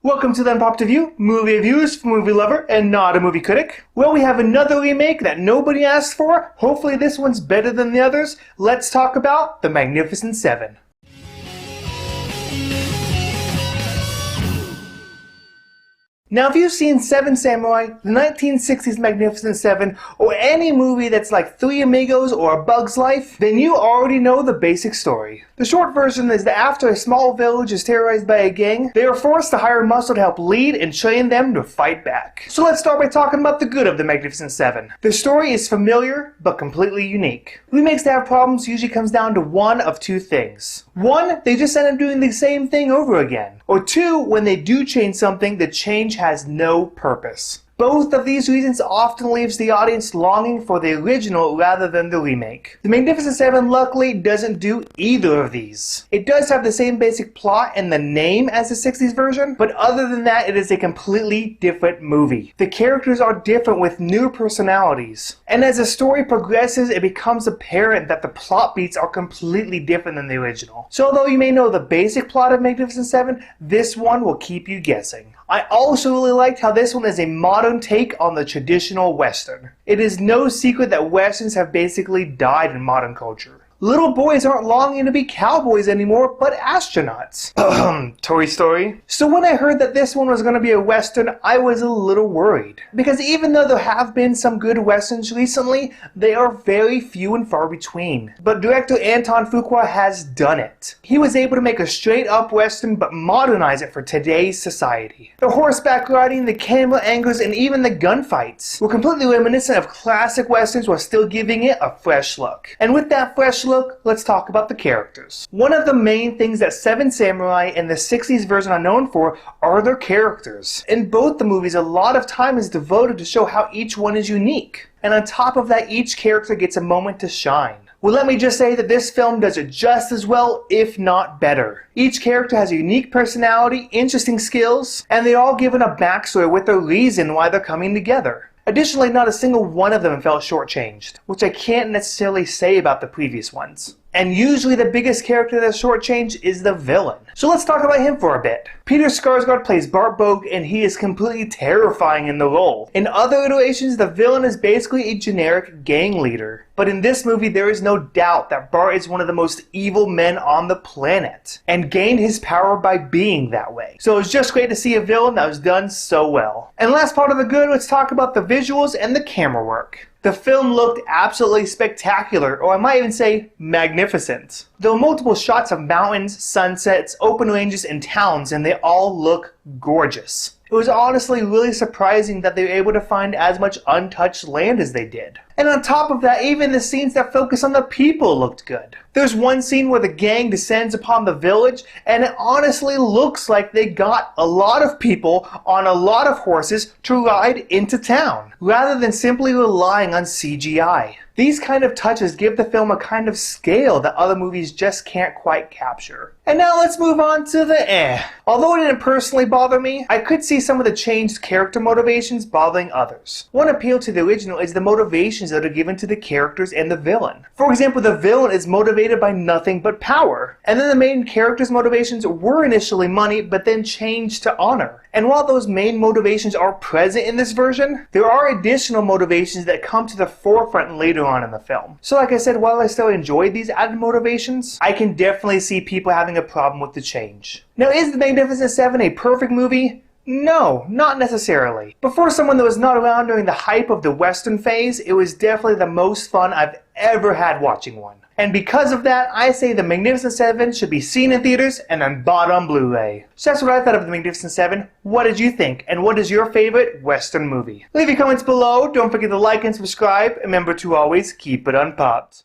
Welcome to the Unpopped Review, movie reviews for movie lover and not a movie critic. Well, we have another remake that nobody asked for. Hopefully this one's better than the others. Let's talk about The Magnificent Seven. Now, if you've seen Seven Samurai, the 1960s Magnificent Seven, or any movie that's like Three Amigos or A Bug's Life, then you already know the basic story. The short version is that after a small village is terrorized by a gang, they are forced to hire muscle to help lead and train them to fight back. So let's start by talking about the good of the Magnificent Seven. The story is familiar, but completely unique. Remakes that have problems usually comes down to one of two things. One, they just end up doing the same thing over again. Or two, when they do change something, the change has no purpose. Both of these reasons often leaves the audience longing for the original rather than the remake. The Magnificent Seven luckily doesn't do either of these. It does have the same basic plot and the name as the 60s version, but other than that it is a completely different movie. The characters are different with new personalities. And as the story progresses, it becomes apparent that the plot beats are completely different than the original. So although you may know the basic plot of Magnificent Seven, this one will keep you guessing. I also really liked how this one is a modern take on the traditional Western. It is no secret that Westerns have basically died in modern culture. Little boys aren't longing to be cowboys anymore, but astronauts. Toy Story. So when I heard that this one was going to be a Western, I was a little worried. Because even though there have been some good Westerns recently, they are very few and far between. But director Anton Fuqua has done it. He was able to make a straight up Western but modernize it for today's society. The horseback riding, the camera angles, and even the gunfights were completely reminiscent of classic Westerns while still giving it a fresh look. And with that fresh look, let's talk about the characters. One of the main things that Seven Samurai and the 60s version are known for are their characters. In both the movies, a lot of time is devoted to show how each one is unique. And on top of that, each character gets a moment to shine. Well, let me just say that this film does it just as well, if not better. Each character has a unique personality, interesting skills, and they're all given a backstory with a reason why they're coming together. Additionally, not a single one of them felt shortchanged, which I can't necessarily say about the previous ones. And usually the biggest character that's shortchanged is the villain. So let's talk about him for a bit. Peter Skarsgård plays Bart Bogue, and he is completely terrifying in the role. In other iterations, the villain is basically a generic gang leader. But in this movie, there is no doubt that Bart is one of the most evil men on the planet, and gained his power by being that way. So it was just great to see a villain that was done so well. And last part of the good, let's talk about the visuals and the camera work. The film looked absolutely spectacular, or I might even say magnificent. There were multiple shots of mountains, sunsets, open ranges, and towns, and they all look gorgeous. It was honestly really surprising that they were able to find as much untouched land as they did. And on top of that, even the scenes that focus on the people looked good. There's one scene where the gang descends upon the village, and it honestly looks like they got a lot of people on a lot of horses to ride into town, rather than simply relying on CGI. These kind of touches give the film a kind of scale that other movies just can't quite capture. And now let's move on to the Although it didn't personally bother me, I could see some of the changed character motivations bothering others. One appeal to the original is the motivations that are given to the characters and the villain. For example, the villain is motivated by nothing but power. And then the main character's motivations were initially money, but then changed to honor. And while those main motivations are present in this version, there are additional motivations that come to the forefront later on in the film. So like I said, while I still enjoyed these added motivations, I can definitely see people having a problem with the change. Now, is The Magnificent Seven a perfect movie? No, not necessarily. But for someone that was not around during the hype of the Western phase, it was definitely the most fun I've ever had watching one. And because of that, I say The Magnificent Seven should be seen in theaters and then bought on Blu-ray. So that's what I thought of The Magnificent Seven. What did you think? And what is your favorite Western movie? Leave your comments below. Don't forget to like and subscribe. And remember to always keep it unpopped.